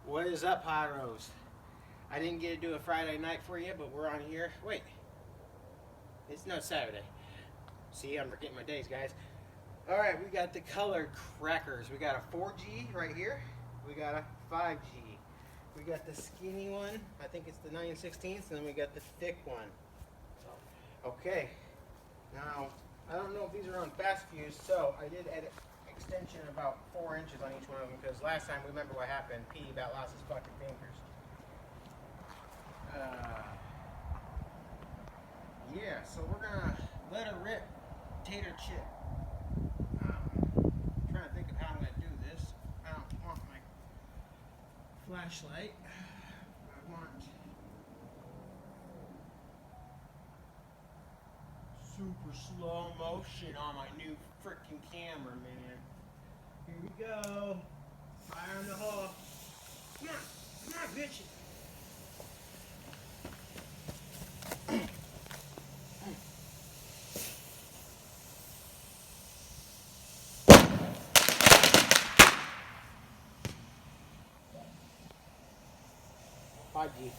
What is up, Pyros? I didn't get to do a Friday night for you, but we're on here. Wait, it's not Saturday. See, I'm forgetting my days, guys. All right, we got the color crackers. We got a 4G right here. We got a 5G. We got the skinny one. I think it's the 9/16, and then we got the thick one. Okay. Now, I don't know if these are on fast fuse, so I did edit extension about 4 inches on each one of them, because last time, remember what happened, P about lost his fucking fingers. Yeah, so we're gonna let her rip tater chip. Trying to think of how I'm gonna do this. I don't want my flashlight. I want super slow motion on my new freaking camera, man. Here we go. Fire in the hole. Come on, bitch. Five G.